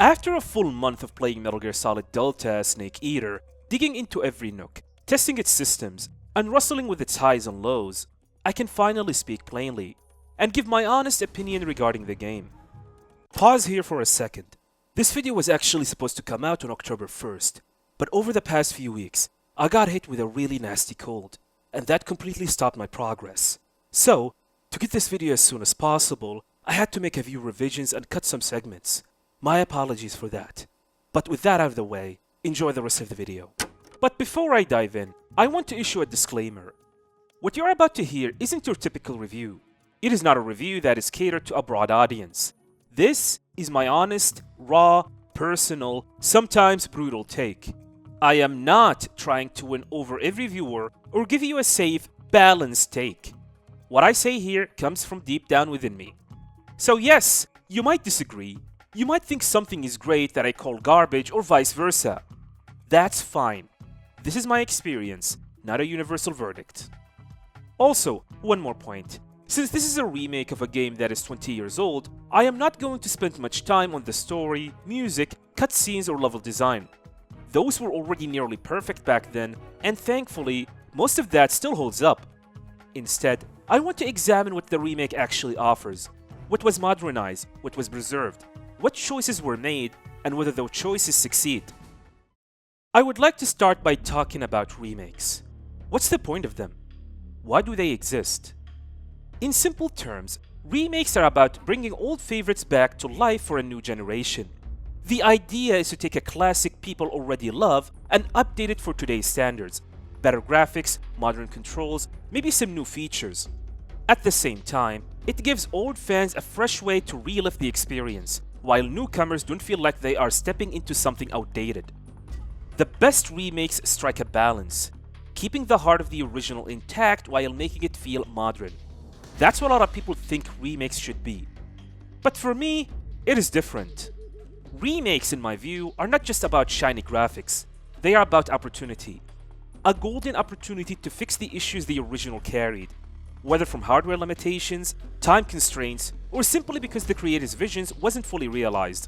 After a full month of playing Metal Gear Solid Delta Snake Eater, digging into every nook, testing its systems, and wrestling with its highs and lows, I can finally speak plainly and give my honest opinion regarding the game. Pause here for a second. This video was actually supposed to come out on October 1st, but over the past few weeks, I got hit with a really nasty cold, and that completely stopped my progress. So, to get this video as soon as possible, I had to make a few revisions and cut some segments. My apologies for that. But with that out of the way, enjoy the rest of the video. But before I dive in, I want to issue a disclaimer. What you're about to hear isn't your typical review. It is not a review that is catered to a broad audience. This is my honest, raw, personal, sometimes brutal take. I am not trying to win over every viewer or give you a safe, balanced take. What I say here comes from deep down within me. So yes, you might disagree. You might think something is great that I call garbage or vice versa. That's fine. This is my experience, not a universal verdict. Also, one more point. Since this is a remake of a game that is 20 years old, I am not going to spend much time on the story, music, cutscenes, or level design. Those were already nearly perfect back then, and thankfully, most of that still holds up. Instead, I want to examine what the remake actually offers, what was modernized, what was preserved, what choices were made, and whether those choices succeed. I would like to start by talking about remakes. What's the point of them? Why do they exist? In simple terms, remakes are about bringing old favorites back to life for a new generation. The idea is to take a classic people already love and update it for today's standards. Better graphics, modern controls, maybe some new features. At the same time, it gives old fans a fresh way to relive the experience, while newcomers don't feel like they are stepping into something outdated. The best remakes strike a balance, keeping the heart of the original intact while making it feel modern. That's what a lot of people think remakes should be. But for me, it is different. Remakes, in my view, are not just about shiny graphics. They are about opportunity. A golden opportunity to fix the issues the original carried, whether from hardware limitations, time constraints, or simply because the creator's visions wasn't fully realized.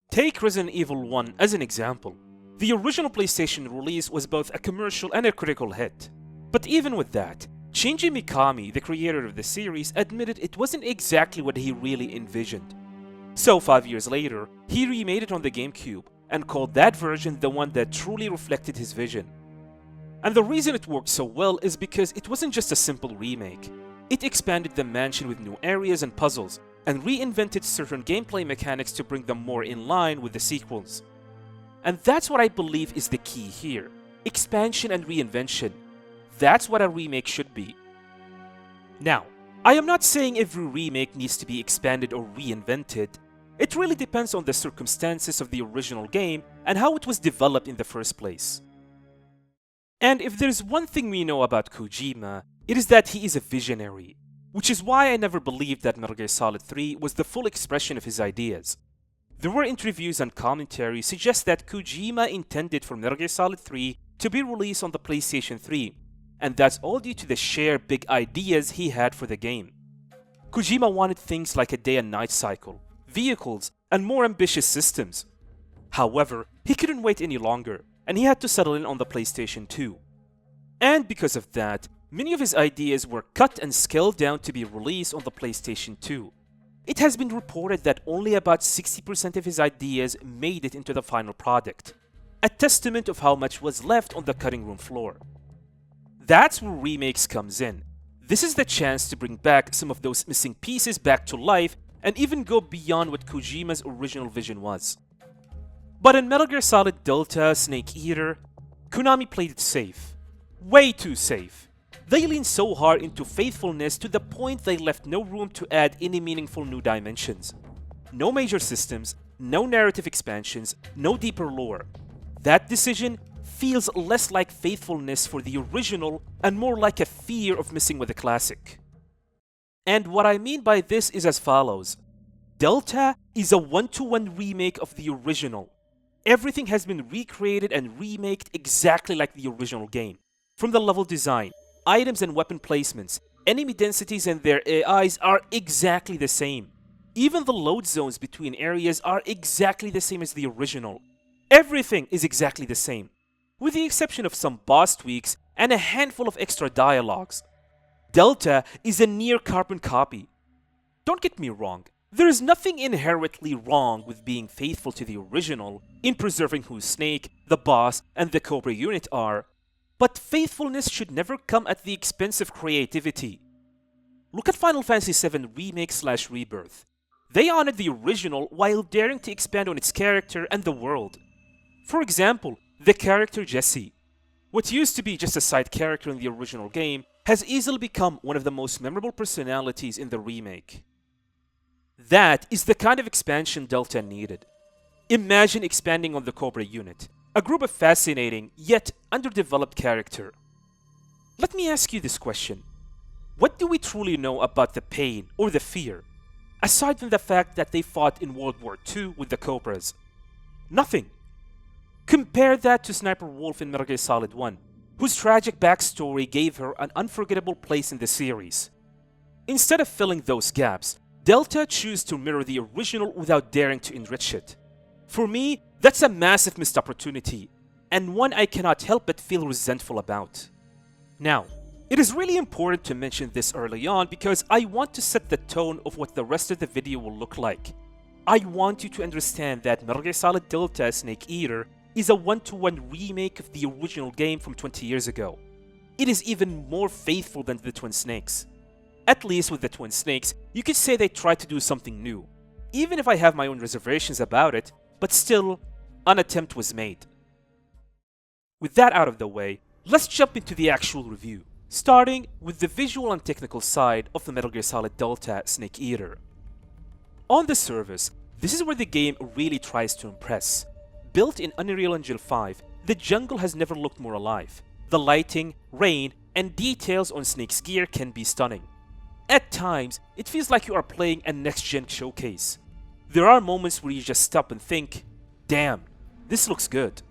Take Resident Evil 1 as an example. The original PlayStation release was both a commercial and a critical hit. But even with that, Shinji Mikami, the creator of the series, admitted it wasn't exactly what he really envisioned. So 5 years later, he remade it on the GameCube and called that version the one that truly reflected his vision. And the reason it worked so well is because it wasn't just a simple remake. It expanded the mansion with new areas and puzzles, and reinvented certain gameplay mechanics to bring them more in line with the sequels. And that's what I believe is the key here. Expansion and reinvention. That's what a remake should be. Now, I am not saying every remake needs to be expanded or reinvented. It really depends on the circumstances of the original game and how it was developed in the first place. And if there's one thing we know about Kojima, it is that he is a visionary, which is why I never believed that Metal Gear Solid 3 was the full expression of his ideas. There were interviews and commentary suggest that Kojima intended for Metal Gear Solid 3 to be released on the PlayStation 3, and that's all due to the sheer big ideas he had for the game. Kojima wanted things like a day and night cycle, vehicles, and more ambitious systems. However, he couldn't wait any longer, and he had to settle in on the PlayStation 2. And because of that, many of his ideas were cut and scaled down to be released on the PlayStation 2. It has been reported that only about 60% of his ideas made it into the final product, a testament of how much was left on the cutting room floor. That's where Remakes comes in. This is the chance to bring back some of those missing pieces back to life and even go beyond what Kojima's original vision was. But in Metal Gear Solid Delta Snake Eater, Konami played it safe. Way too safe. They leaned so hard into faithfulness to the point they left no room to add any meaningful new dimensions. No major systems, no narrative expansions, no deeper lore. That decision feels less like faithfulness for the original and more like a fear of missing with the classic. And what I mean by this is as follows. Delta is a one-to-one remake of the original. Everything has been recreated and remaked exactly like the original game. From the level design, items and weapon placements, enemy densities and their AIs are exactly the same. Even the load zones between areas are exactly the same as the original. Everything is exactly the same, with the exception of some boss tweaks and a handful of extra dialogues. Delta is a near carbon copy. Don't get me wrong, there is nothing inherently wrong with being faithful to the original in preserving who Snake, the boss, and the Cobra unit are, but faithfulness should never come at the expense of creativity. Look at Final Fantasy VII Remake/Rebirth. They honored the original while daring to expand on its character and the world. For example, the character Jesse. What used to be just a side character in the original game has easily become one of the most memorable personalities in the remake. That is the kind of expansion Delta needed. Imagine expanding on the Cobra unit, a group of fascinating yet underdeveloped character. Let me ask you this question. What do we truly know about the pain or the fear, aside from the fact that they fought in World War II with the Cobras? Nothing. Compare that to Sniper Wolf in Metal Gear Solid 1, whose tragic backstory gave her an unforgettable place in the series. Instead of filling those gaps, Delta chose to mirror the original without daring to enrich it. For me, that's a massive missed opportunity, and one I cannot help but feel resentful about. Now, it is really important to mention this early on because I want to set the tone of what the rest of the video will look like. I want you to understand that Metal Gear Solid Delta Snake Eater is a one-to-one remake of the original game from 20 years ago. It is even more faithful than the Twin Snakes. At least with the Twin Snakes, you could say they tried to do something new, even if I have my own reservations about it, but still, an attempt was made. With that out of the way, let's jump into the actual review, starting with the visual and technical side of the Metal Gear Solid Delta Snake Eater. On the surface, this is where the game really tries to impress. Built in Unreal Engine 5, the jungle has never looked more alive. The lighting, rain, and details on Snake's gear can be stunning. At times, it feels like you are playing a next-gen showcase. There are moments where you just stop and think, damn, this looks good.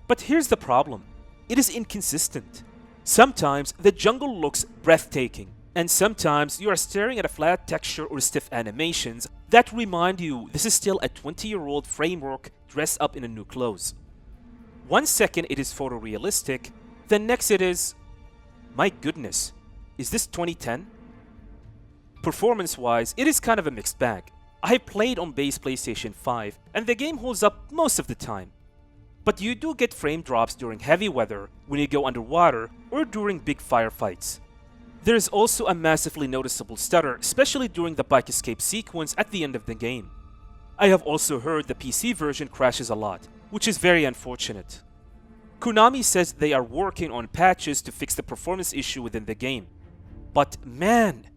But here's the problem. It is inconsistent. Sometimes the jungle looks breathtaking, and sometimes you are staring at a flat texture or stiff animations that remind you this is still a 20-year-old framework dressed up in a new clothes. 1 second it is photorealistic, the next it is, my goodness, is this 2010? Performance-wise, it is kind of a mixed bag. I played on base PlayStation 5 and the game holds up most of the time. But you do get frame drops during heavy weather, when you go underwater, or during big firefights. There is also a massively noticeable stutter, especially during the bike escape sequence at the end of the game. I have also heard the PC version crashes a lot, which is very unfortunate. Konami says they are working on patches to fix the performance issue within the game. But man,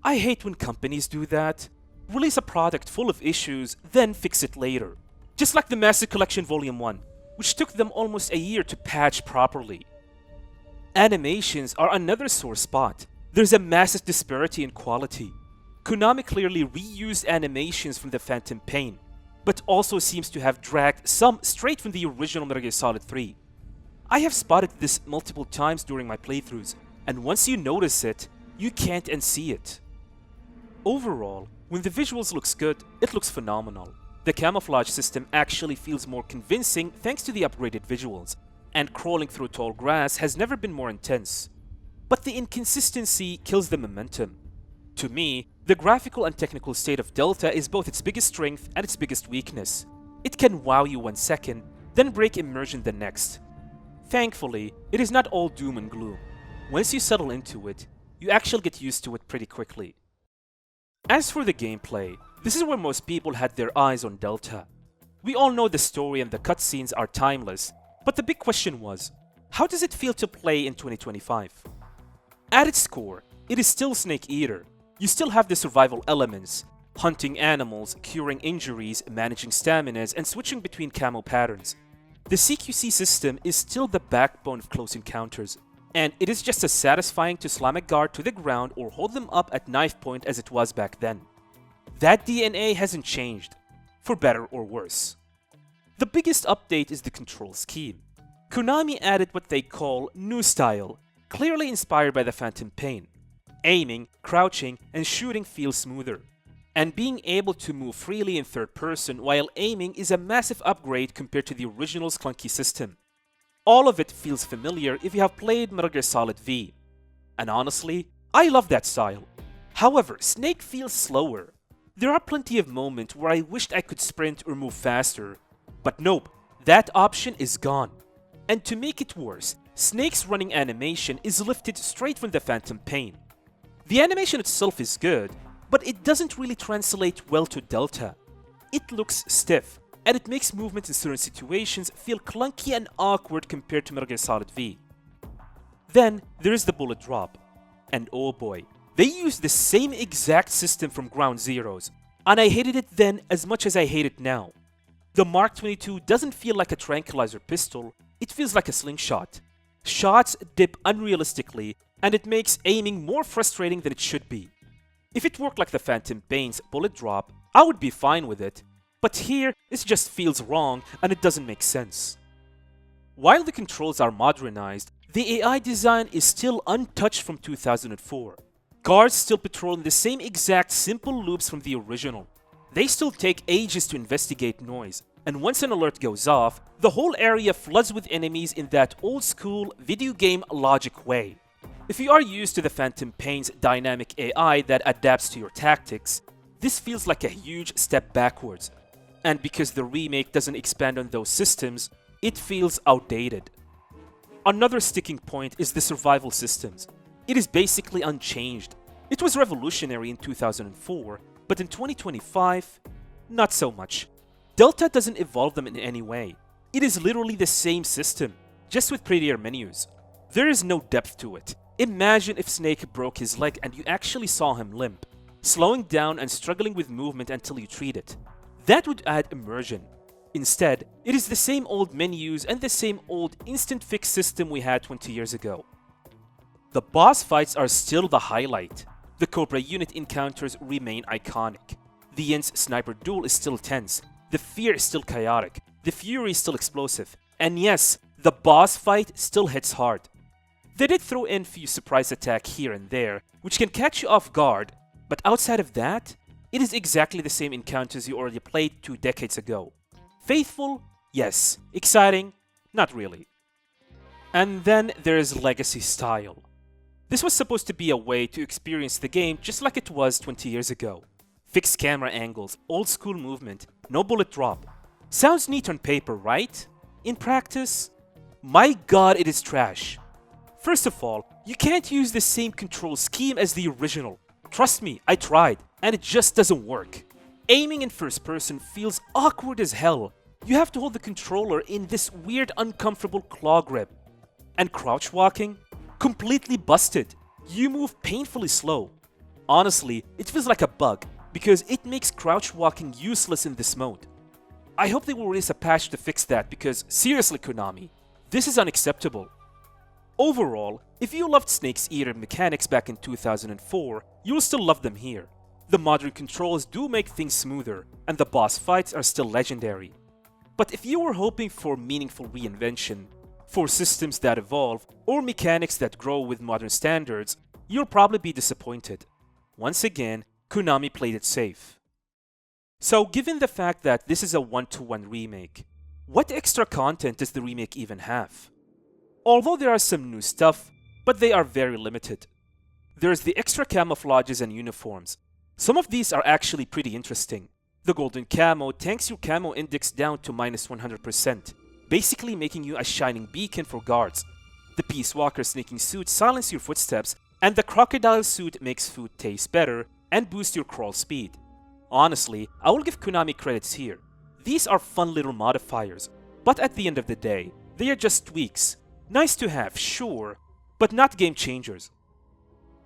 I hate when companies do that. Release a product full of issues, then fix it later. Just like the Master Collection Volume 1, which took them almost a year to patch properly. Animations are another sore spot. There's a massive disparity in quality. Konami clearly reused animations from the Phantom Pain, but also seems to have dragged some straight from the original Metal Gear Solid 3. I have spotted this multiple times during my playthroughs, and once you notice it, you can't unsee it. Overall, when the visuals looks good, it looks phenomenal. The camouflage system actually feels more convincing thanks to the upgraded visuals, and crawling through tall grass has never been more intense. But the inconsistency kills the momentum. To me, the graphical and technical state of Delta is both its biggest strength and its biggest weakness. It can wow you 1 second, then break immersion the next. Thankfully, it is not all doom and gloom. Once you settle into it, you actually get used to it pretty quickly. As for the gameplay, this is where most people had their eyes on Delta. We all know the story and the cutscenes are timeless, but the big question was, how does it feel to play in 2025? At its core, it is still Snake Eater. You still have the survival elements, hunting animals, curing injuries, managing staminas, and switching between camo patterns. The CQC system is still the backbone of close encounters, and it is just as satisfying to slam a guard to the ground or hold them up at knife point as it was back then. That DNA hasn't changed, for better or worse. The biggest update is the control scheme. Konami added what they call New Style, clearly inspired by the Phantom Pain. Aiming, crouching, and shooting feel smoother. And being able to move freely in third person while aiming is a massive upgrade compared to the original's clunky system. All of it feels familiar if you have played Metal Gear Solid V. And honestly, I love that style. However, Snake feels slower. There are plenty of moments where I wished I could sprint or move faster, but nope, that option is gone. And to make it worse, Snake's running animation is lifted straight from the Phantom Pain. The animation itself is good, but it doesn't really translate well to Delta. It looks stiff, and it makes movement in certain situations feel clunky and awkward compared to Metal Gear Solid V. Then there is the bullet drop. And oh boy, they used the same exact system from Ground Zeroes, and I hated it then as much as I hate it now. The Mark 22 doesn't feel like a tranquilizer pistol, it feels like a slingshot. Shots dip unrealistically, and it makes aiming more frustrating than it should be. If it worked like the Phantom Pain's bullet drop, I would be fine with it, but here it just feels wrong and it doesn't make sense. While the controls are modernized, the AI design is still untouched from 2004. Guards still patrol in the same exact simple loops from the original. They still take ages to investigate noise, and once an alert goes off, the whole area floods with enemies in that old-school video game logic way. If you are used to the Phantom Pain's dynamic AI that adapts to your tactics, this feels like a huge step backwards. And because the remake doesn't expand on those systems, it feels outdated. Another sticking point is the survival systems. It is basically unchanged. It was revolutionary in 2004, but in 2025, not so much. Delta doesn't evolve them in any way. It is literally the same system, just with prettier menus. There is no depth to it. Imagine if Snake broke his leg and you actually saw him limp, slowing down and struggling with movement until you treat it. That would add immersion. Instead, it is the same old menus and the same old instant fix system we had 20 years ago. The boss fights are still the highlight. The Cobra unit encounters remain iconic. The Yin's sniper duel is still tense. The fear is still chaotic. The fury is still explosive. And yes, the boss fight still hits hard. They did throw in a few surprise attacks here and there, which can catch you off guard, but outside of that, it is exactly the same encounters you already played 2 decades ago. Faithful? Yes. Exciting? Not really. And then there is Legacy Style. This was supposed to be a way to experience the game just like it was 20 years ago. Fixed camera angles, old school movement, no bullet drop. Sounds neat on paper, right? In practice? My god, it is trash. First of all, you can't use the same control scheme as the original. Trust me, I tried, and it just doesn't work. Aiming in first person feels awkward as hell. You have to hold the controller in this weird uncomfortable claw grip. And crouch walking? Completely busted. You move painfully slow. Honestly, it feels like a bug, because it makes crouch walking useless in this mode. I hope they will release a patch to fix that because seriously Konami, this is unacceptable. Overall, if you loved Snake's Eater mechanics back in 2004, you will still love them here. The modern controls do make things smoother, and the boss fights are still legendary. But if you were hoping for meaningful reinvention, for systems that evolve, or mechanics that grow with modern standards, you'll probably be disappointed. Once again, Konami played it safe. So given the fact that this is a one-to-one remake, what extra content does the remake even have? Although there are some new stuff, but they are very limited. There's the extra camouflages and uniforms. Some of these are actually pretty interesting. The golden camo tanks your camo index down to minus 100%, basically making you a shining beacon for guards. The Peace Walker sneaking suit silences your footsteps, and the crocodile suit makes food taste better and boosts your crawl speed. Honestly, I will give Konami credits here. These are fun little modifiers, but at the end of the day, they are just tweaks. Nice to have, sure, but not game changers.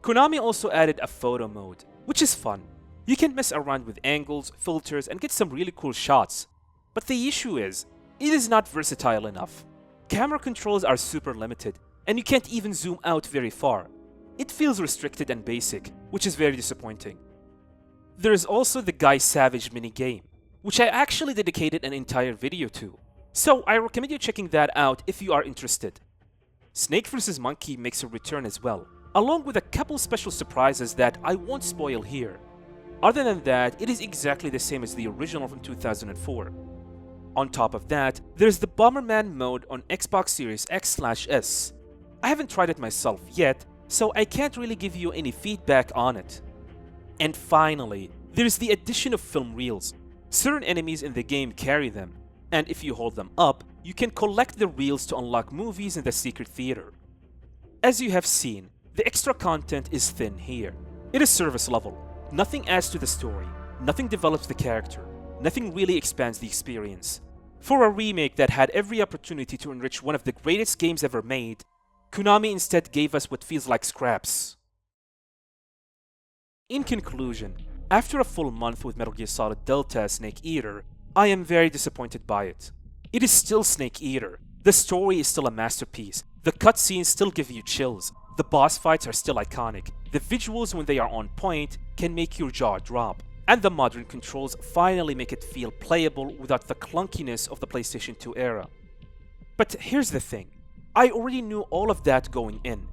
Konami also added a photo mode, which is fun. You can mess around with angles, filters, and get some really cool shots. But the issue is, it is not versatile enough. Camera controls are super limited, and you can't even zoom out very far. It feels restricted and basic, which is very disappointing. There is also the Guy Savage minigame, which I actually dedicated an entire video to. So I recommend you checking that out if you are interested. Snake vs. Monkey makes a return as well, along with a couple special surprises that I won't spoil here. Other than that, it is exactly the same as the original from 2004. On top of that, there's the Bomberman mode on Xbox Series X/S. I haven't tried it myself yet, so I can't really give you any feedback on it. And finally, there's the addition of film reels. Certain enemies in the game carry them, and if you hold them up, you can collect the reels to unlock movies in the secret theater. As you have seen, the extra content is thin here. It is service level. Nothing adds to the story, nothing develops the character, nothing really expands the experience. For a remake that had every opportunity to enrich one of the greatest games ever made, Konami instead gave us what feels like scraps. In conclusion, after a full month with Metal Gear Solid Delta Snake Eater, I am very disappointed by it. It is still Snake Eater, the story is still a masterpiece, the cutscenes still give you chills, the boss fights are still iconic, the visuals when they are on point can make your jaw drop, and the modern controls finally make it feel playable without the clunkiness of the PlayStation 2 era. But here's the thing, I already knew all of that going in.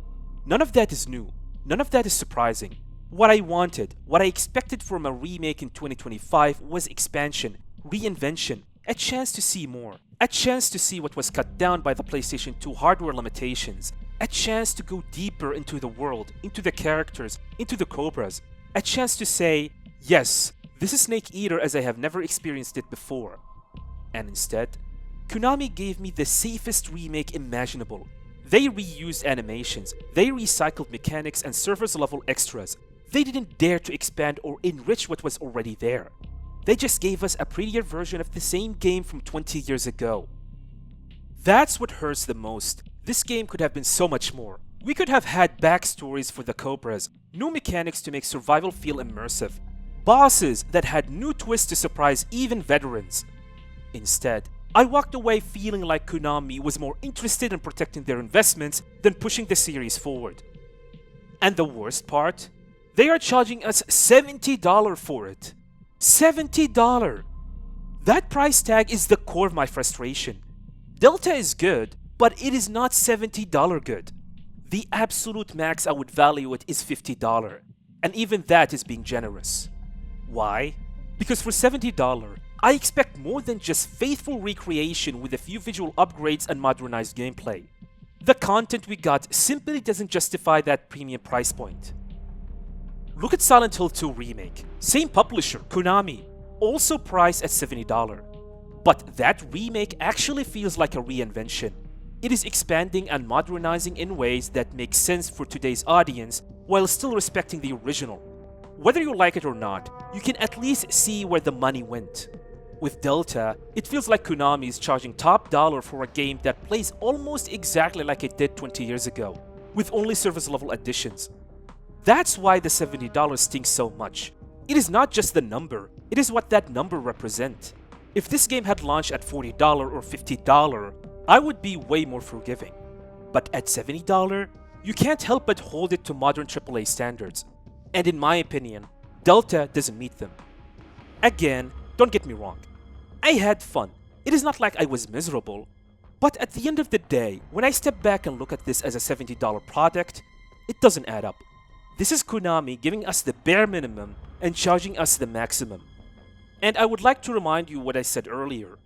None of that is new, none of that is surprising. What I wanted, what I expected from a remake in 2025 was expansion, reinvention, a chance to see more, a chance to see what was cut down by the PlayStation 2 hardware limitations, a chance to go deeper into the world, into the characters, into the Cobras, a chance to say, yes, this is Snake Eater as I have never experienced it before. And instead, Konami gave me the safest remake imaginable. They reused animations, they recycled mechanics and surface level extras. They didn't dare to expand or enrich what was already there. They just gave us a prettier version of the same game from 20 years ago. That's what hurts the most. This game could have been so much more. We could have had backstories for the Cobras, new mechanics to make survival feel immersive, bosses that had new twists to surprise even veterans. Instead, I walked away feeling like Konami was more interested in protecting their investments than pushing the series forward. And the worst part? They are charging us $70 for it. $70! That price tag is the core of my frustration. Delta is good, but it is not $70 good. The absolute max I would value it is $50, and even that is being generous. Why? Because for $70, I expect more than just faithful recreation with a few visual upgrades and modernized gameplay. The content we got simply doesn't justify that premium price point. Look at Silent Hill 2 Remake, same publisher, Konami, also priced at $70. But that remake actually feels like a reinvention. It is expanding and modernizing in ways that make sense for today's audience while still respecting the original. Whether you like it or not, you can at least see where the money went. With Delta, it feels like Konami is charging top dollar for a game that plays almost exactly like it did 20 years ago, with only service level additions. That's why the $70 stings so much. It is not just the number, it is what that number represents. If this game had launched at $40 or $50, I would be way more forgiving. But at $70, you can't help but hold it to modern AAA standards. And in my opinion, Delta doesn't meet them. Again, don't get me wrong. I had fun. It is not like I was miserable. But at the end of the day, when I step back and look at this as a $70 product, it doesn't add up. This is Konami giving us the bare minimum and charging us the maximum. And I would like to remind you what I said earlier.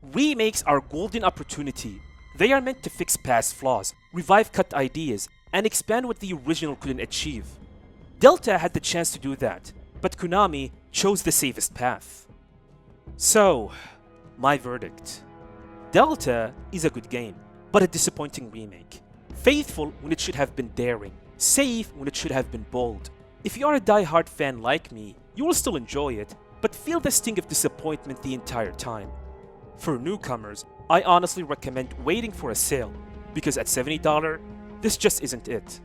Remakes are a golden opportunity. They are meant to fix past flaws, revive cut ideas, and expand what the original couldn't achieve. Delta had the chance to do that, but Konami chose the safest path. So, my verdict. Delta is a good game, but a disappointing remake. Faithful when it should have been daring, safe when it should have been bold. If you are a die-hard fan like me, you will still enjoy it, but feel the sting of disappointment the entire time. For newcomers, I honestly recommend waiting for a sale, because at $70, this just isn't it.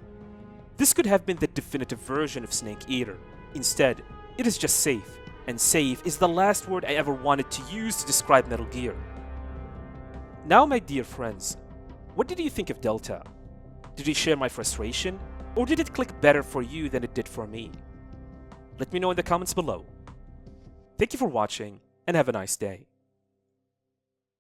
This could have been the definitive version of Snake Eater. Instead, it is just safe, and safe is the last word I ever wanted to use to describe Metal Gear. Now, my dear friends, what did you think of Delta? Did you share my frustration, or did it click better for you than it did for me? Let me know in the comments below. Thank you for watching, and have a nice day.